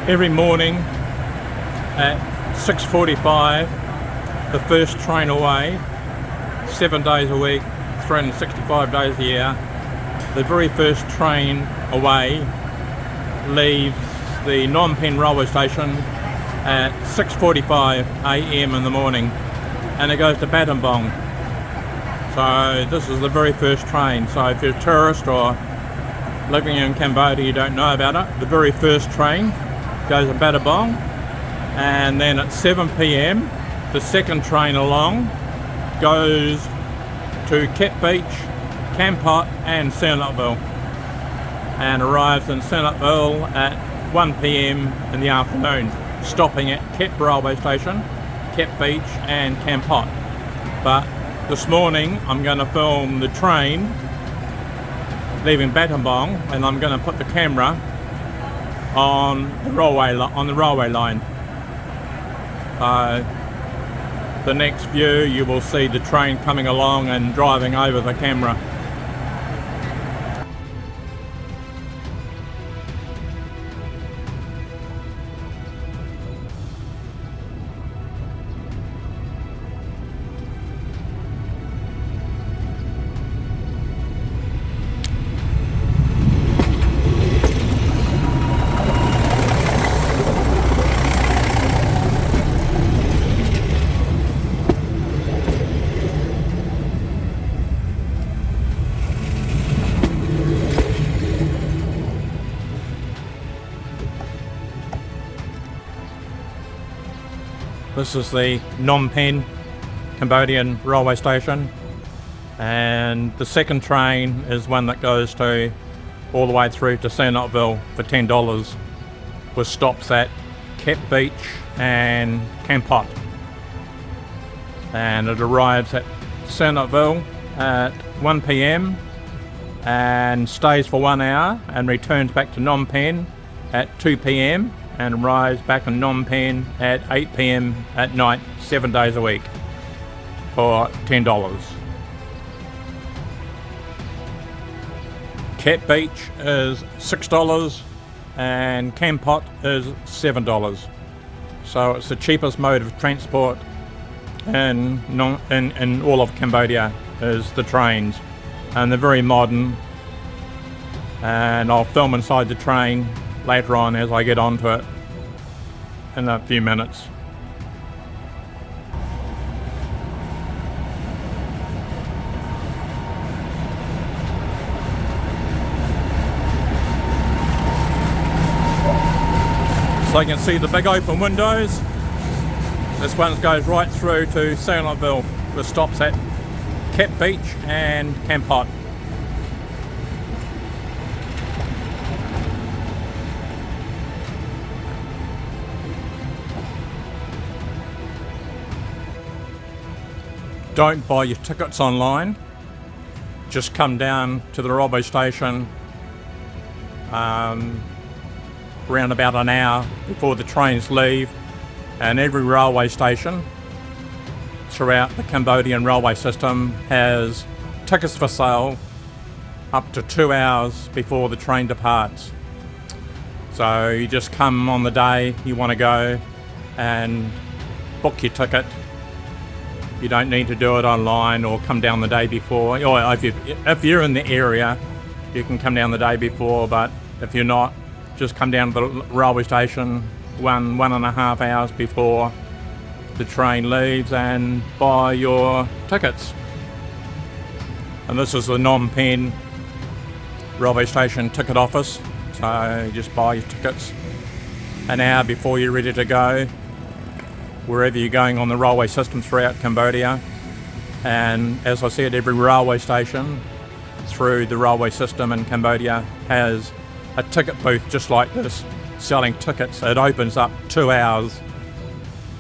Every morning at 6:45, the first train away, 7 days a week, 365 days a year. The very first train away leaves the Phnom Penh railway station at 6:45 a.m. in the morning, and it goes to Battambang. So this is the very first train. So if you're a tourist or living in Cambodia, you don't know about it, the very first train goes to Battambang, and then at 7 p.m. the second train along goes to Kep Beach, Kampot and Sihanoukville, and arrives in Sihanoukville at 1 p.m. in the afternoon, stopping at Kep railway station, Kep Beach and Kampot. But this morning I'm going to film the train leaving Battambang, and I'm going to put the camera on the railway line. The next view you will see the train coming along and driving over the camera. This is the Phnom Penh Cambodian railway station, and the second train is one that goes to all the way through to Sihanoukville for $10, with stops at Kep Beach and Kampot. And it arrives at Sihanoukville at 1 p.m. and stays for 1 hour and returns back to Phnom Penh at 2 p.m. and arrives back in Phnom Penh at 8 p.m. at night, 7 days a week for $10. Kep Beach is $6 and Kampot is $7. So it's the cheapest mode of transport in all of Cambodia is the trains, and they're very modern, and I'll film inside the train later on as I get onto it in a few minutes. So you can see the big open windows. This one goes right through to Sihanoukville with stops at Kep Beach and Kampot. Don't buy your tickets online. Just come down to the railway station around about an hour before the trains leave, and every railway station throughout the Cambodian railway system has tickets for sale up to 2 hours before the train departs. So you just come on the day you want to go and book your ticket. You don't need to do it online or come down the day before. Or if you're in the area, you can come down the day before, but if you're not, just come down to the railway station 1.5 hours before the train leaves and buy your tickets. And this is the Phnom Penh railway station ticket office, so you just buy your tickets an hour before you're ready to go wherever you're going on the railway system throughout Cambodia. And as I said, every railway station through the railway system in Cambodia has a ticket booth just like this, selling tickets. It opens up 2 hours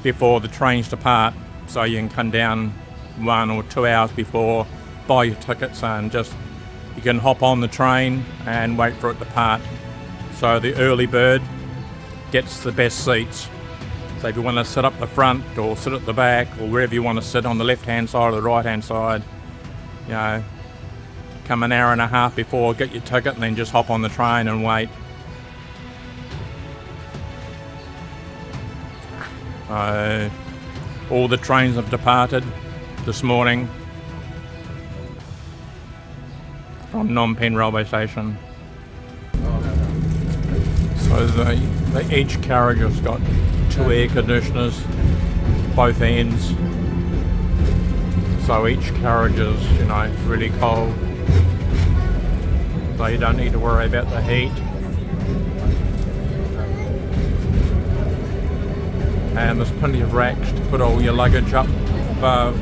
before the trains depart, so you can come down 1 or 2 hours before, buy your tickets, and you can hop on the train and wait for it to depart. So the early bird gets the best seats. So if you want to sit up the front or sit at the back or wherever you want to sit, on the left hand side or the right hand side, come an hour and a half before, get your ticket, and then just hop on the train and wait. All the trains have departed this morning from Phnom Penh railway station. So each carriage has got 2 air conditioners, both ends. So each carriage is, really cold. So you don't need to worry about the heat. And there's plenty of racks to put all your luggage up above.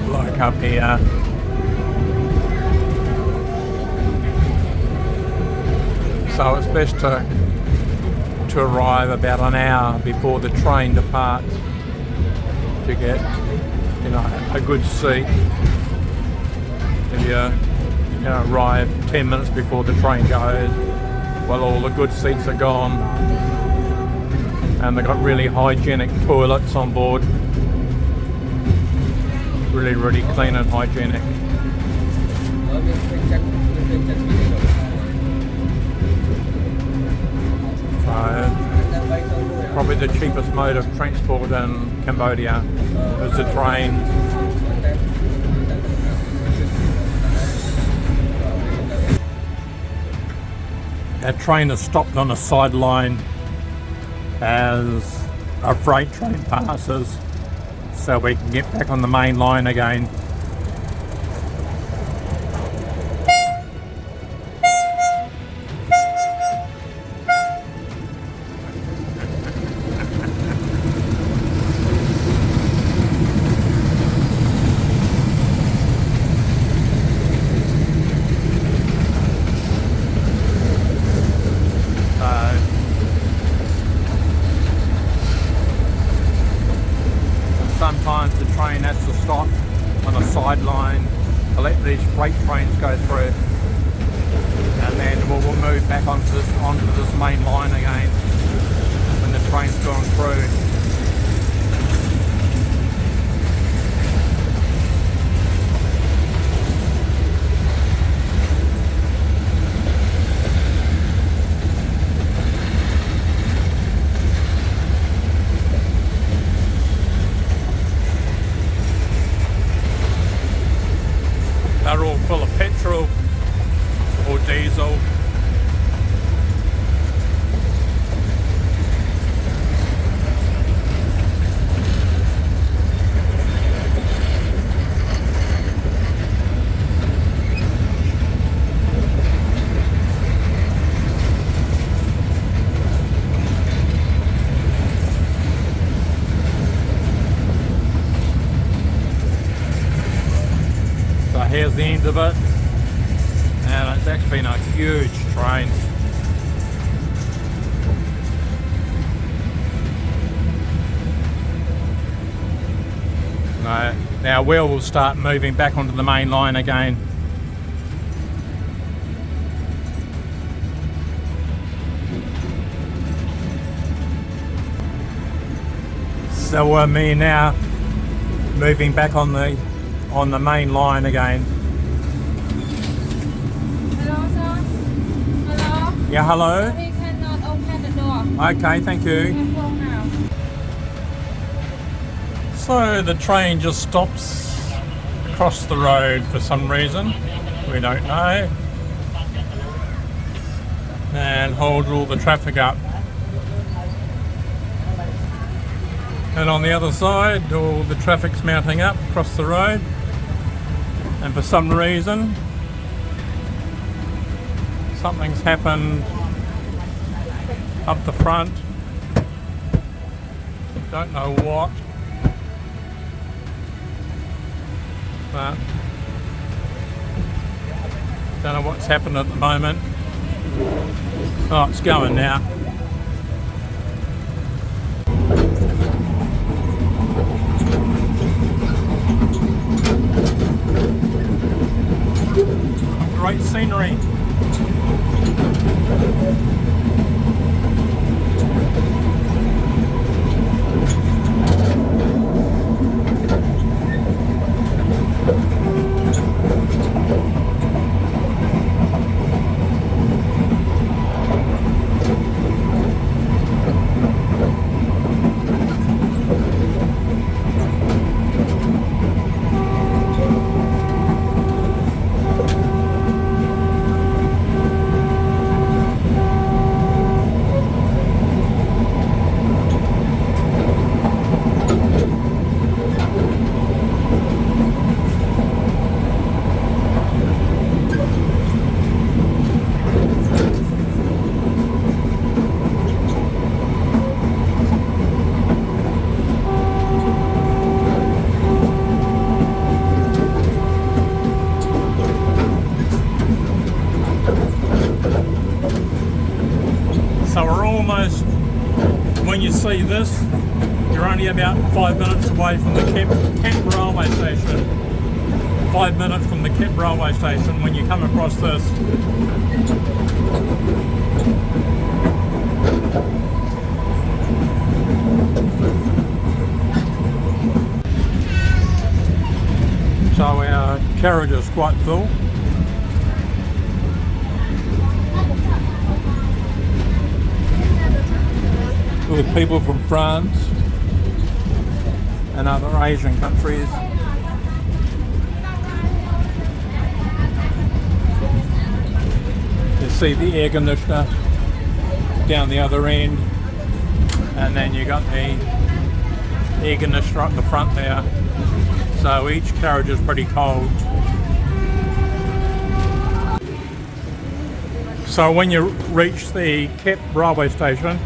Like up here. So it's best to arrive about an hour before the train departs to get, a good seat. If you arrive 10 minutes before the train goes, well, all the good seats are gone, and they've got really hygienic toilets on board. Really, really clean and hygienic. Probably the cheapest mode of transport in Cambodia is the train. Our train has stopped on a sideline as a freight train passes, so we can get back on the main line again. Sometimes the train has to stop on a sideline to let these freight trains go through, and then we'll move back onto this main line again when the train's gone through. They're all full of petrol or diesel. Here's the end of it, and it's actually been a huge train. Now we'll start moving back onto the main line again. So me now moving back on the main line again. Hello, sir. Hello. Yeah, hello. We cannot open the door. Okay, thank you. Can go now. So the train just stops across the road for some reason. We don't know. And holds all the traffic up. And on the other side, all the traffic's mounting up across the road. And for some reason, something's happened up the front. Don't know what, but don't know what's happened at the moment. Oh, it's going now. Great scenery. almost, when you see this, you're only about 5 minutes away from the Kep railway station. 5 minutes from the Kep railway station when you come across this. So our carriage is quite full. With people from France and other Asian countries. You see the air conditioner down the other end, and then you got the air conditioner up the front there. So each carriage is pretty cold. So when you reach the Kep railway station,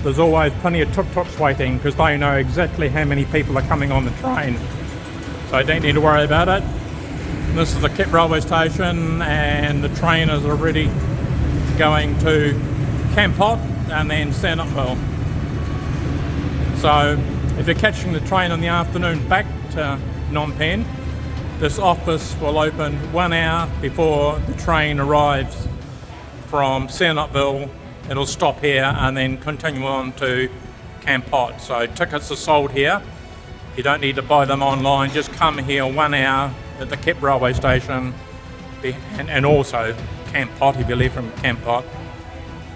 there's always plenty of tuk-tuks waiting because they know exactly how many people are coming on the train. So you don't need to worry about it. This is the Kep railway station and the train is already going to Kampot and then Sihanoukville. So if you're catching the train in the afternoon back to Phnom Penh, this office will open 1 hour before the train arrives from Sihanoukville. It'll stop here and then continue on to Kampot. So tickets are sold here. You don't need to buy them online. Just come here 1 hour at the Kep railway station and also Kampot if you leave from Kampot.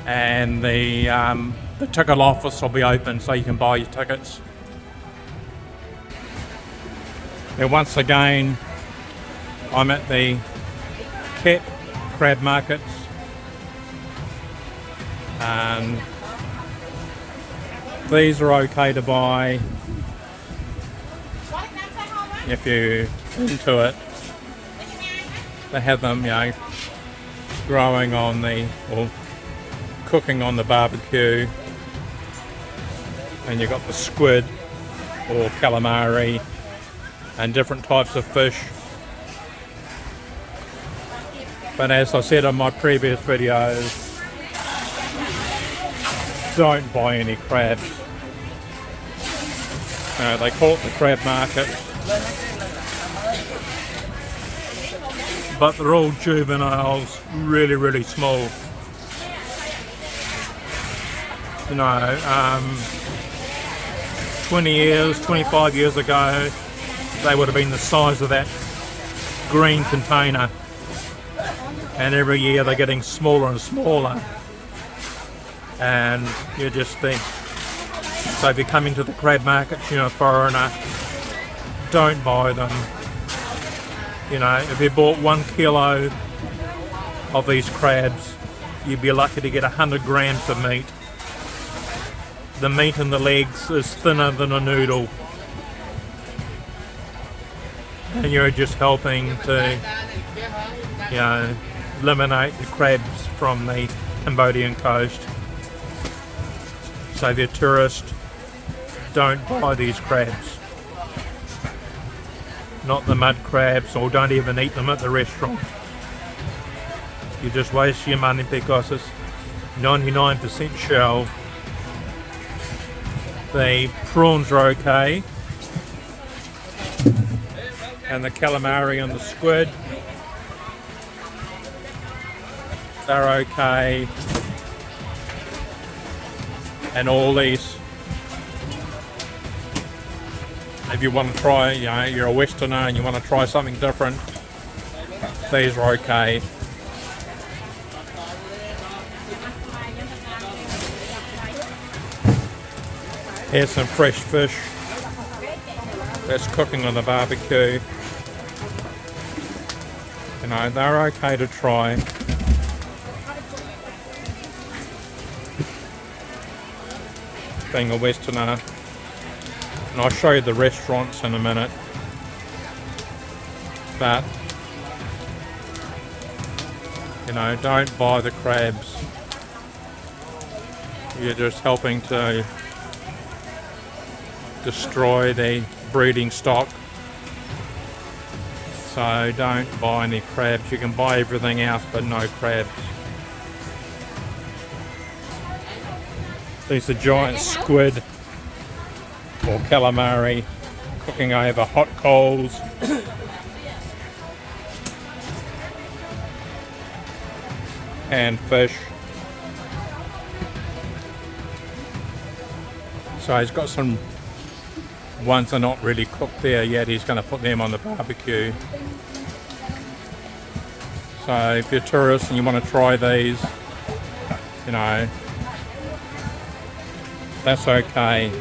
And the ticket office will be open so you can buy your tickets. And once again, I'm at the Kep crab markets. And these are okay to buy if you're into it. They have them, you know, growing on the, or cooking on the barbecue. And you've got the squid or calamari and different types of fish. But as I said in my previous videos, don't buy any crabs. They call it the crab market, but they're all juveniles, really small. You know, 20 years, 25 years ago, they would have been the size of that green container, and every year they're getting smaller and smaller. And you just think, so if you're coming to the crab market, you know, foreigner, don't buy them. You know, if you bought 1 kilo of these crabs, you'd be lucky to get 100 grams of meat. The meat in the legs is thinner than a noodle. And you're just helping to, you know, eliminate the crabs from the Cambodian coast. So if you're a tourist, don't buy these crabs. Not the mud crabs, or don't even eat them at the restaurant. You just waste your money because it's 99% shell. The prawns are okay. And the calamari and the squid, they're okay. And all these, if you want to try, you know, you're a Westerner and you want to try something different, these are okay. Here's some fresh fish that's cooking on the barbecue. You know, they're okay to try. Being a Westerner, and I'll show you the restaurants in a minute, but you know, don't buy the crabs. You're just helping to destroy the breeding stock. So don't buy any crabs. You can buy everything else but no crabs. These are giant squid or calamari cooking over hot coals. And fish. So he's got some ones that are not really cooked there yet. He's going to put them on the barbecue. So if you're a tourist and you want to try these, you know, that's okay.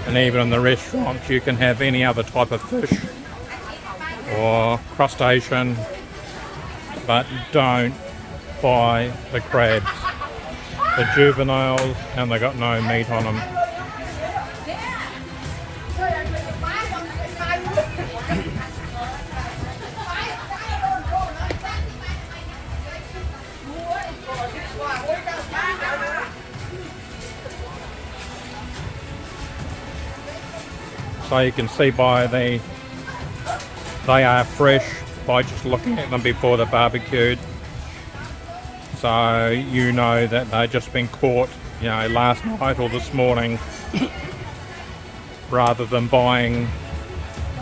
And even in the restaurants you can have any other type of fish or crustacean, but don't buy the crabs. The juveniles, and they got no meat on them. So you can see by they are fresh by just looking at them before they're barbecued. So you know that they've just been caught, you know, last night or this morning, rather than buying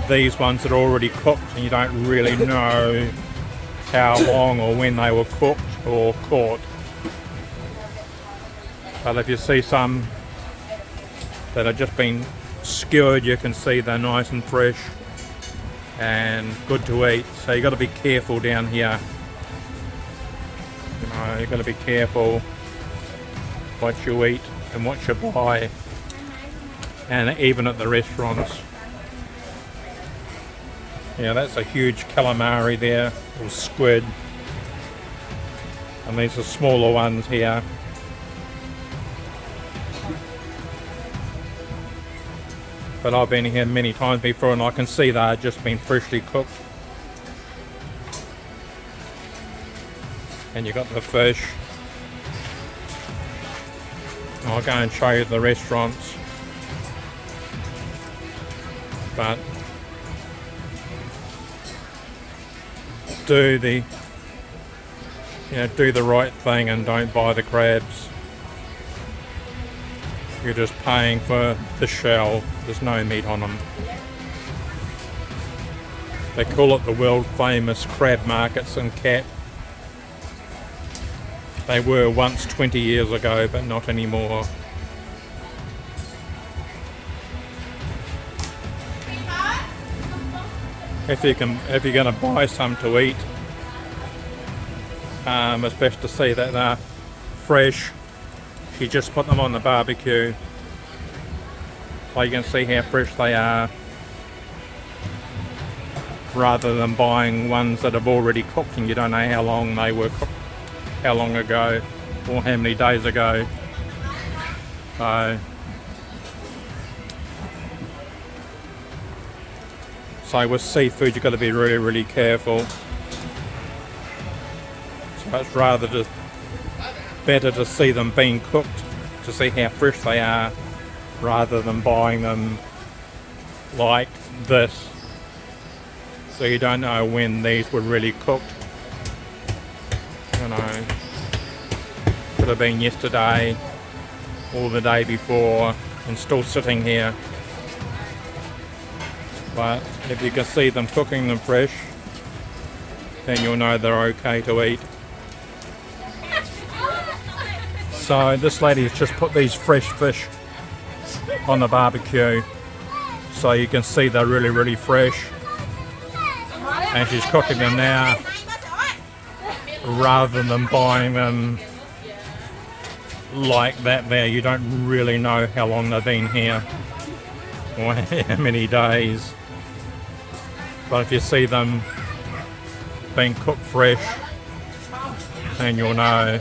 these ones that are already cooked and you don't really know how long or when they were cooked or caught. But if you see some that have just been skewered, you can see they're nice and fresh and good to eat. So you've got to be careful down here. You know, you've got to be careful what you eat and what you buy, and even at the restaurants. Yeah, that's a huge calamari there, or squid, and these are smaller ones here. But I've been here many times before and I can see they've just been freshly cooked. And you've got the fish. I'll go and show you the restaurants. But do the right thing and don't buy the crabs. You're just paying for the shell. There's no meat on them. They call it the world famous crab markets in Kep. They were once 20 years ago, but not anymore. If you're going to buy some to eat, it's best to see that they're fresh. You just put them on the barbecue, so you can see how fresh they are, rather than buying ones that have already cooked and you don't know how long they were cooked, how long ago, or how many days ago. So with seafood you've got to be really, really careful. So it's better to see them being cooked, to see how fresh they are, rather than buying them like this. So you don't know when these were really cooked. You know, could have been yesterday or the day before and still sitting here. But if you can see them cooking them fresh, then you'll know they're okay to eat. So this lady has just put these fresh fish on the barbecue, so you can see they're really, really fresh, and she's cooking them now rather than buying them like that there. You don't really know how long they've been here or how many days, but if you see them being cooked fresh, and you'll know,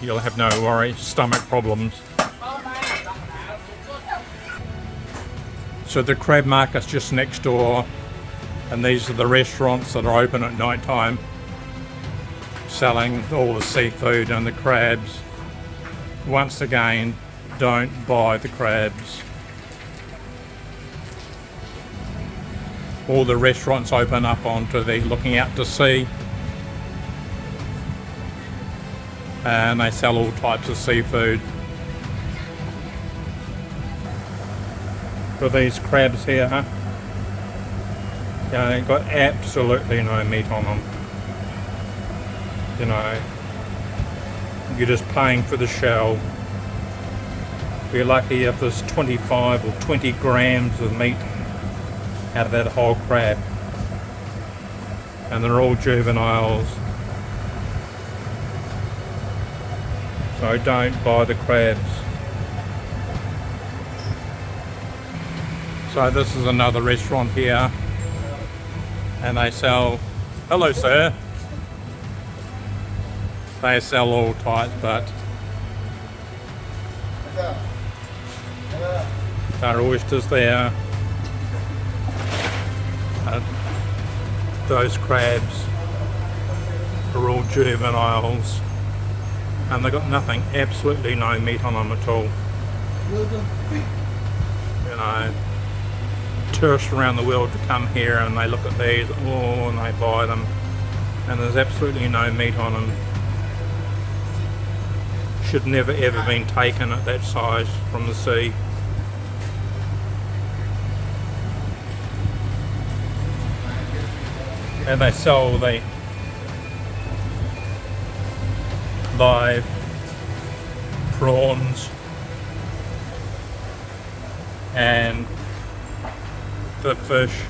you'll have no worry, stomach problems. So the crab market's just next door, and these are the restaurants that are open at night time, selling all the seafood and the crabs. Once again, don't buy the crabs. All the restaurants open up onto the looking out to sea, and they sell all types of seafood. for these crabs here. Yeah, they've got absolutely no meat on them. You know, you're just paying for the shell. We're lucky if there's 25 or 20 grams of meat out of that whole crab. And they're all juveniles. So don't buy the crabs. So this is another restaurant here. And they sell, hello sir. They sell all types, but there are oysters there. Those crabs are all juveniles, and they've got nothing, absolutely no meat on them at all. You know, tourists around the world to come here and they look at these, oh, and they buy them, and there's absolutely no meat on them. Should never ever been taken at that size from the sea. And they sell the live prawns and the fish,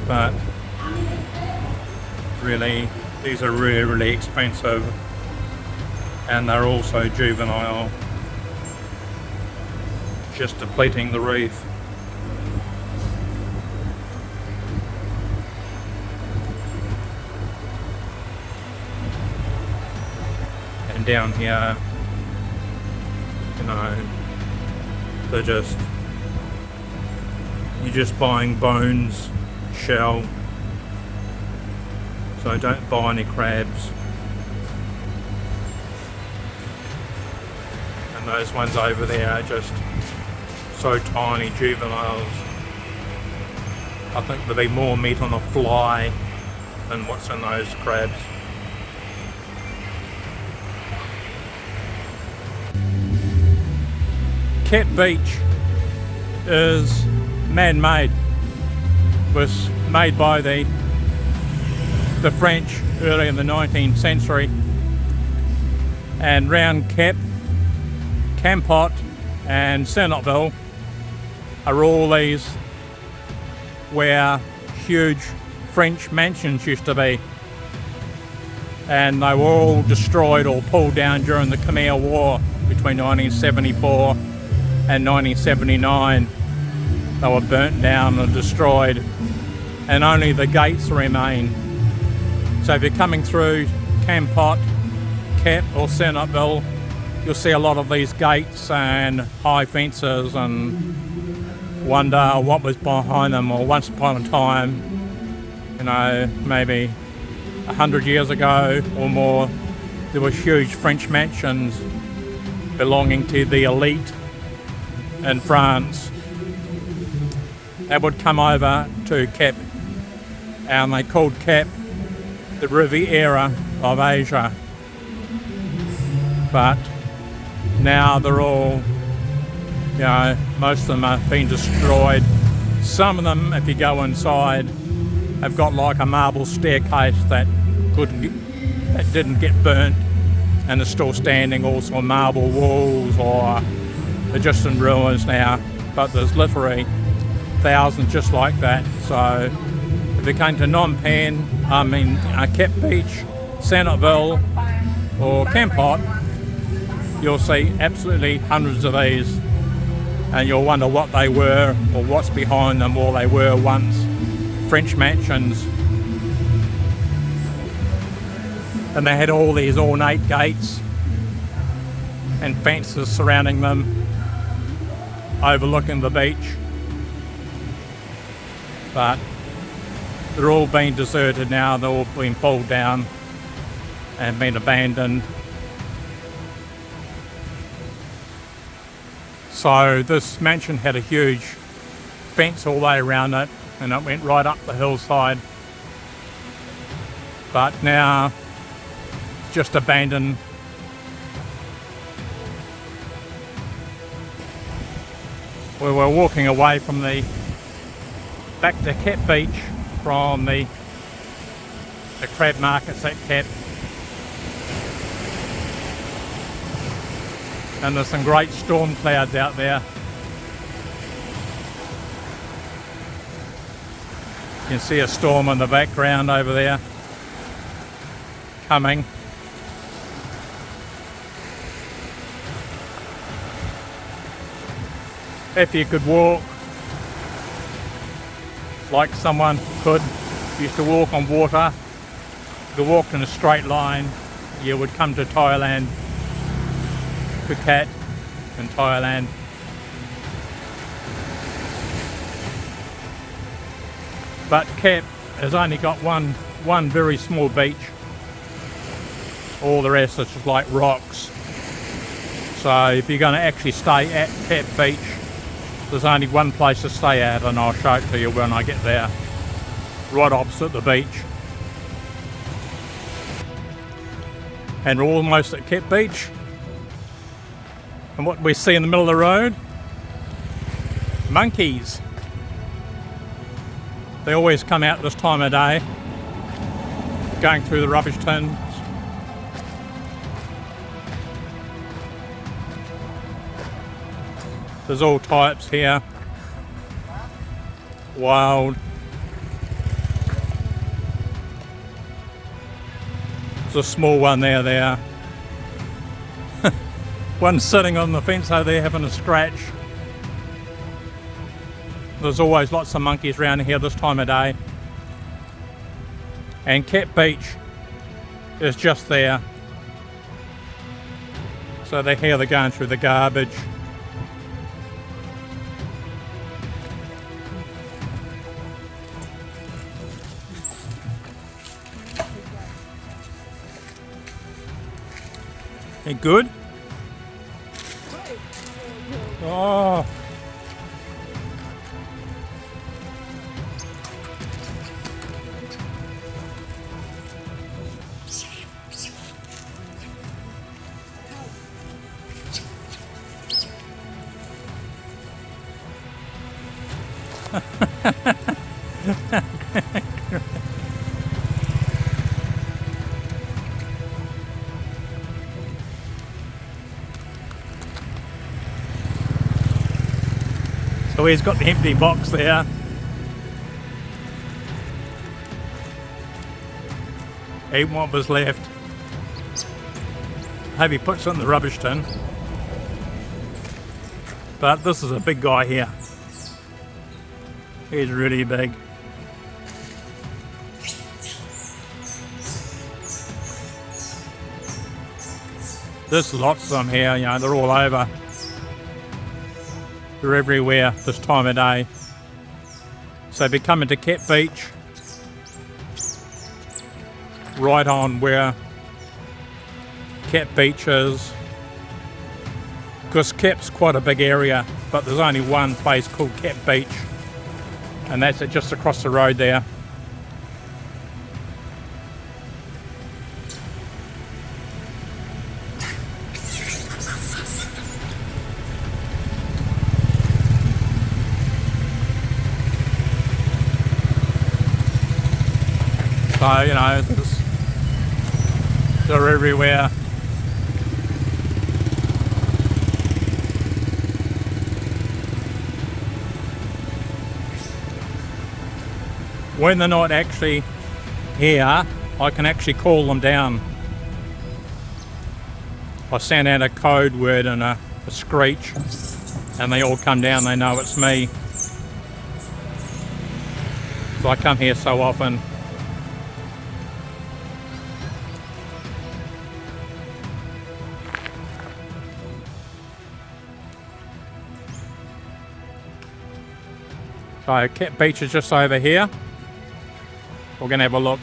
but really these are really, really expensive, and they're also juvenile, just depleting the reef. And down here, you know, you're just buying bones, shell. So don't buy any crabs. And those ones over there are just so tiny, juveniles. I think there'll be more meat on a fly than what's in those crabs. Kep Beach is man-made. Was made by the French early in the 19th century, and round Kep, Kampot and Sihanoukville are all these where huge French mansions used to be, and they were all destroyed or pulled down during the Khmer War between 1974 and 1979. They were burnt down and destroyed, and only the gates remain. So if you're coming through Kampot, Kep or Sihanoukville, you'll see a lot of these gates and high fences and wonder what was behind them. Or once upon a time, you know, maybe 100 years ago or more, there were huge French mansions belonging to the elite in France. They would come over to Kep, and they called Kep the Riviera of Asia. But now they're all, you know, most of them have been destroyed. Some of them, if you go inside, have got like a marble staircase that didn't get burnt and is still standing, also marble walls, or they're just in ruins now. But there's literally thousands just like that. So if you came to Phnom Penh, Kep Beach, Sihanoukville or Kampot, you'll see absolutely hundreds of these, and you'll wonder what they were or what's behind them. Or they were once French mansions, and they had all these ornate gates and fences surrounding them, overlooking the beach. But they're all been deserted now. They're all been pulled down and been abandoned. So this mansion had a huge fence all the way around it, and it went right up the hillside. But now it's just abandoned. We were walking away from back to Kep Beach from the crab markets at Kep. And there's some great storm clouds out there. You can see a storm in the background over there coming. If you could walk like someone used to walk on water, you walked in a straight line, you would come to Thailand, Phuket in Thailand. But Kep has only got one very small beach. All the rest is just like rocks. So if you're going to actually stay at Kep Beach, there's only one place to stay at, and I'll show it to you when I get there. Right opposite the beach. And we're almost at Kep Beach. And what we see in the middle of the road? Monkeys. They always come out this time of day, going through the rubbish tins. There's all types here. Wild. There's a small one there. One sitting on the fence over there having a scratch. There's always lots of monkeys around here this time of day. And Kep Beach is just there. So they're here, they're going through the garbage. You good? Oh. So he's got the empty box there. Eating what was left. Hope he puts it in the rubbish tin. But this is a big guy here. He's really big. There's lots of them here, you know, they're all over. They're everywhere this time of day. So if you're coming to Kep Beach, right on where Kep Beach is, because Kep's quite a big area, but there's only one place called Kep Beach, and that's it just across the road there. So, you know, they're everywhere. When they're not actually here, I can actually call them down. I send out a code word and a screech, and they all come down, they know it's me. So I come here so often. So Kep Beach is just over here. We're going to have a look.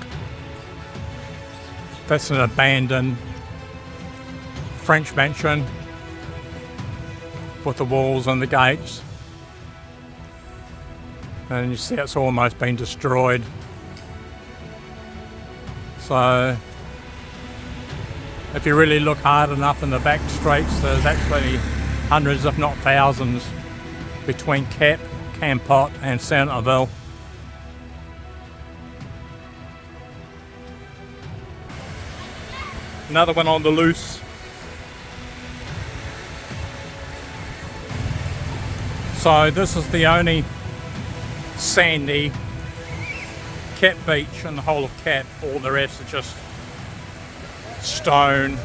That's an abandoned French mansion with the walls and the gates. And you see it's almost been destroyed. So if you really look hard enough in the back streets, there's actually hundreds if not thousands between Kep, Kampot and Sihanoukville. Another one on the loose. So this is the only sandy Kep Beach in the whole of Kep. All the rest is just stone.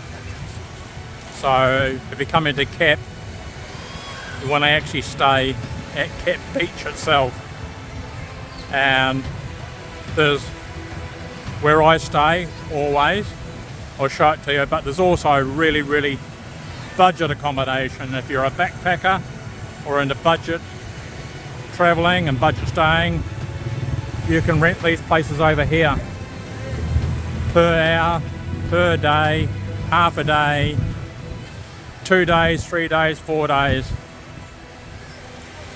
So if you come into Kep, you want to actually stay at Kep Beach itself. And there's where I stay always. I'll show it to you, but there's also really budget accommodation. If you're a backpacker or into budget travelling and budget staying, you can rent these places over here per hour, per day, half a day, 2 days, 3 days, 4 days,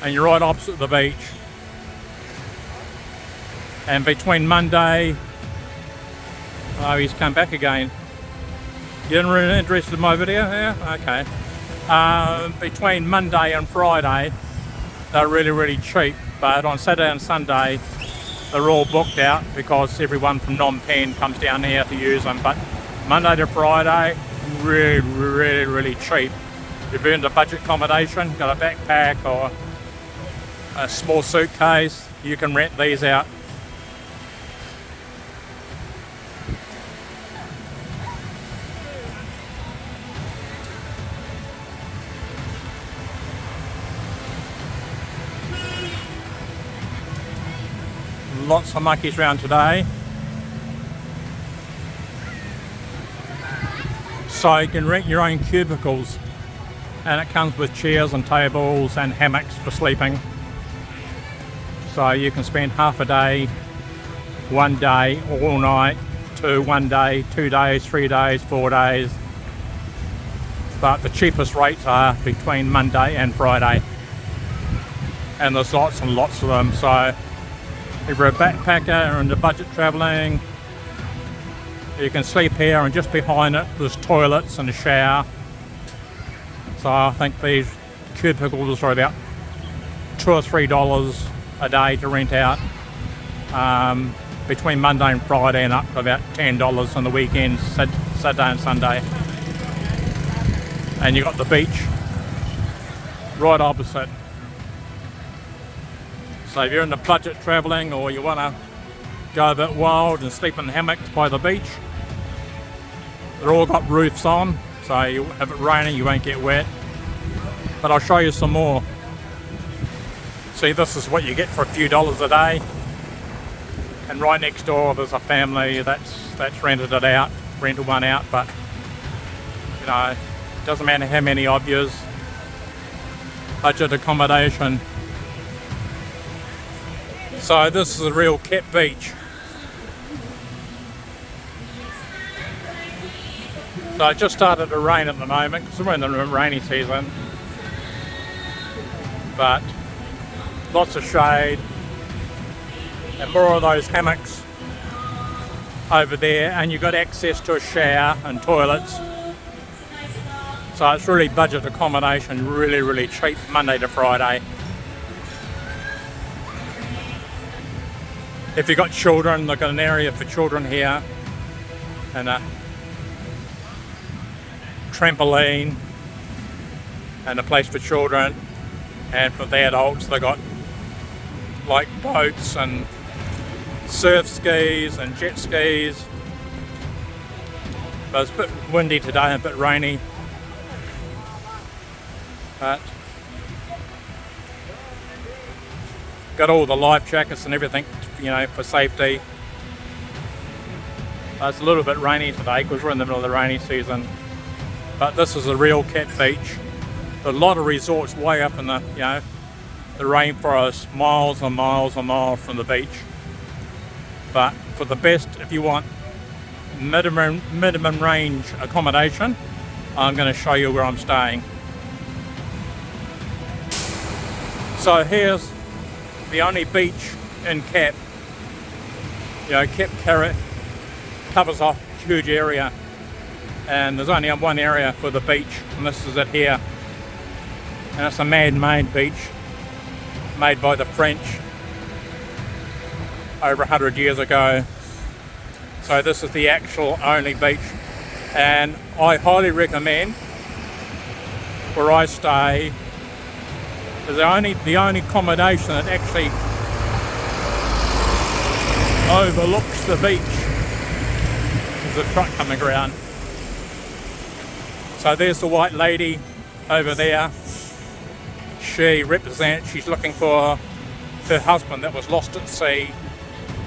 and you're right opposite the beach. And between Monday, oh, he's come back again. You didn't really interested in my video? Yeah, okay. Between Monday and Friday, they're really cheap, but on Saturday and Sunday, they're all booked out because everyone from Phnom Penh comes down here to use them. But Monday to Friday, really cheap. If you're into budget accommodation, got a backpack or a small suitcase, you can rent these out. Lots of monkeys around today. So you can rent your own cubicles, and it comes with chairs and tables and hammocks for sleeping. So you can spend half a day, 1 day, all night, to 1 day, 2 days, 3 days, 4 days. But the cheapest rates are between Monday and Friday. And there's lots and lots of them. So if you're a backpacker or into budget travelling, you can sleep here, and just behind it there's toilets and a shower. So I think these cubicles are about $2 or $3 a day to rent out, between Monday and Friday, and up to about $10 on the weekends, Saturday and Sunday. And you've got the beach right opposite. So if you're into budget travelling, or you want to go a bit wild and sleep in hammocks by the beach, they're all got roofs on, so if it's raining you won't get wet. But I'll show you some more. See, this is what you get for a few dollars a day. And right next door there's a family that's rented one out, but you know, it doesn't matter how many of yous. Budget accommodation. So this is the real Kep Beach. So it just started to rain at the moment because we're in the rainy season. But lots of shade and more of those hammocks over there, and you've got access to a shower and toilets. So it's really budget accommodation, really cheap, Monday to Friday. If you've got children, they've got an area for children here, and a trampoline, and a place for children. And for the adults, they've got like boats and surf skis and jet skis. But it's a bit windy today, a bit rainy. But got all the life jackets and everything, you know, for safety. It's a little bit rainy today because we're in the middle of the rainy season. But this is a real Kep Beach. There's a lot of resorts way up in the, you know, the rainforest, miles and miles and miles from the beach. But for the best, if you want minimum range accommodation, I'm going to show you where I'm staying. So here's the only beach in Kep. You know, Kep covers a huge area, and there's only one area for the beach, and this is it here. And it's a man-made beach. made by the French over 100 years ago. So this is the actual only beach, and I highly recommend, where I stay, is the only accommodation that actually overlooks the beach. There's a truck coming around. So there's the white lady over there. She's looking for her husband that was lost at sea.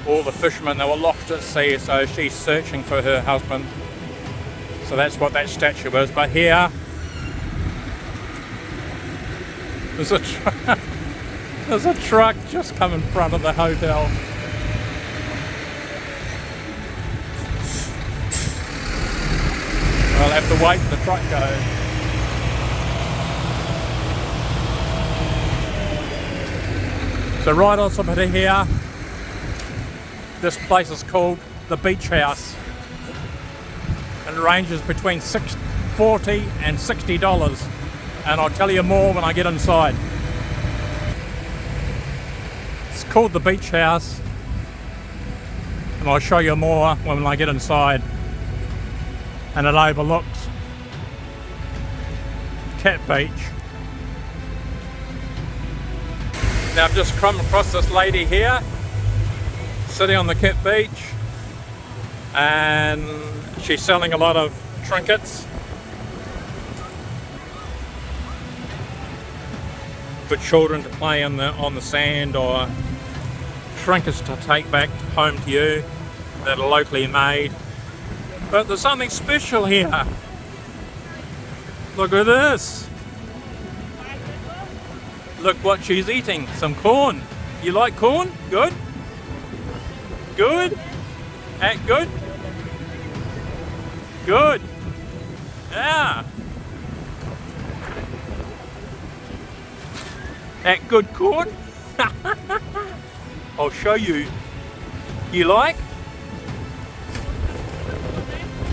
All the fishermen that were lost at sea, so she's searching for her husband. So that's what that statue is. But here, there's a truck just come in front of the hotel. I'll have to wait for the truck goes. So right on top of here, this place is called the Beach House. It ranges between $40 and $60, and I'll tell you more when I get inside. It's called the Beach House, and I'll show you more when I get inside. And it overlooks Kep Beach. Now I've just come across this lady here sitting on the Kep Beach, and she's selling a lot of trinkets for children to play on the sand, or trinkets to take back home to you that are locally made. But there's something special here. Look at this. Look what she's eating. Some corn. You like corn? Good? Good? Act good? Good. Yeah. Act good corn? I'll show you. You like?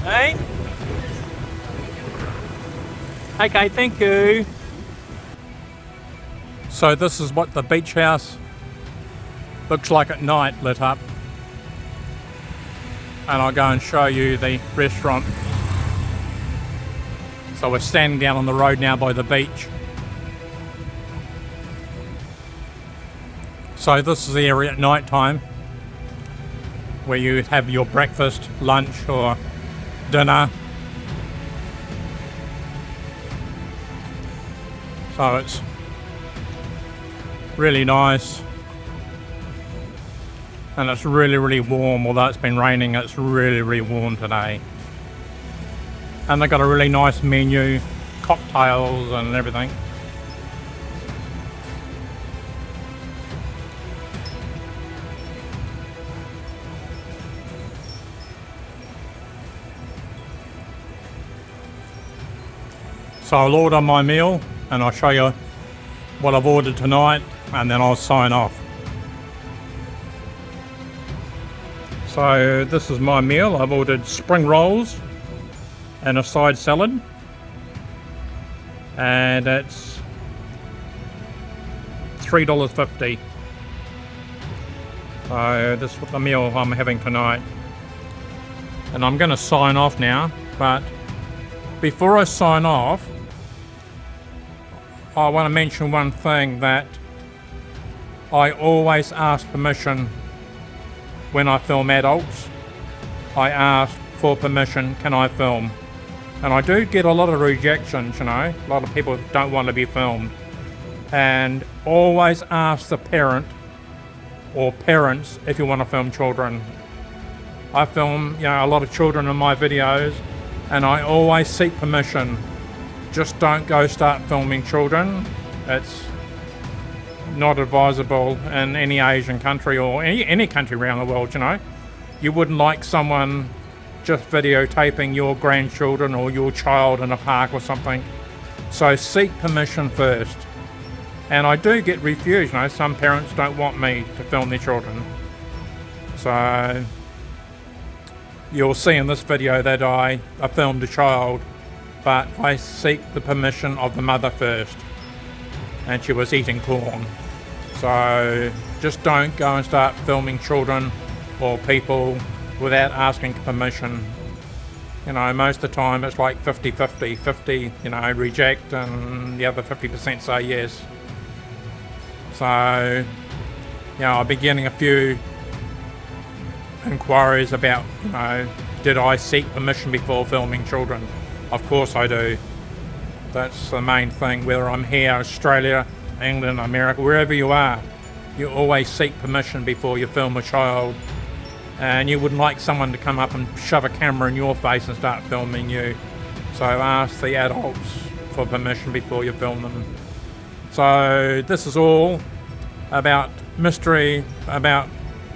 Hey? Okay, thank you. So this is what the beach house looks like at night, lit up. And I'll go and show you the restaurant. So we're standing down on the road now by the beach. So this is the area at night time where you have your breakfast, lunch or dinner. So it's really nice, and it's really warm. Although it's been raining, it's really warm today. And they've got a really nice menu, cocktails and everything. So I'll order my meal and I'll show you what I've ordered tonight, and then I'll sign off. So this is my meal. I've ordered spring rolls and a side salad, and it's $3.50. So this is the meal I'm having tonight, and I'm going to sign off now. But before I sign off, I want to mention one thing, that I always ask permission when I film adults. I ask for permission, can I film? And I do get a lot of rejections, you know. A lot of people don't want to be filmed. And always ask the parent or parents if you want to film children. I film, a lot of children in my videos, and I always seek permission. Just don't go start filming children. It's not advisable in any Asian country or any country around the world, You wouldn't like someone just videotaping your grandchildren or your child in a park or something. So seek permission first. And I do get refused, some parents don't want me to film their children. So you'll see in this video that I filmed a child, but I seek the permission of the mother first, and she was eating corn. So So just don't go and start filming children or people without asking permission. You know, most of the time it's like 50-50, 50, you know, reject and the other 50% say yes. So, you know, I've been getting a few inquiries about, you know, did I seek permission before filming children? Of course I do. That's the main thing, whether I'm here, Australia, England, America, wherever you are, you always seek permission before you film a child. And you wouldn't like someone to come up and shove a camera in your face and start filming you. So ask the adults for permission before you film them. So this is all about mystery about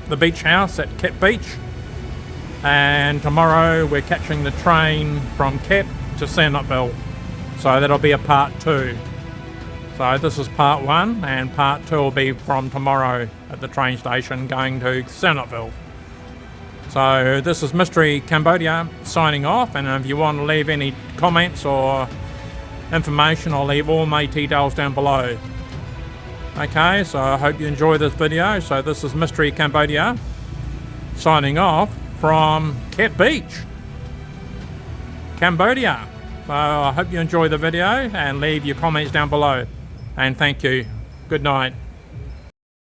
the beach house at Kep Beach. And tomorrow we're catching the train from Kep to Sihanoukville. So that'll be a part 2. So this is part 1 and part 2 will be from tomorrow at the train station going to Sihanoukville. So this is Mystery Cambodia signing off, and if you want to leave any comments or information, I'll leave all my details down below. Okay, so I hope you enjoy this video. So this is Mystery Cambodia signing off from Kep Beach, Cambodia. So I hope you enjoy the video and leave your comments down below. And thank you. Good night.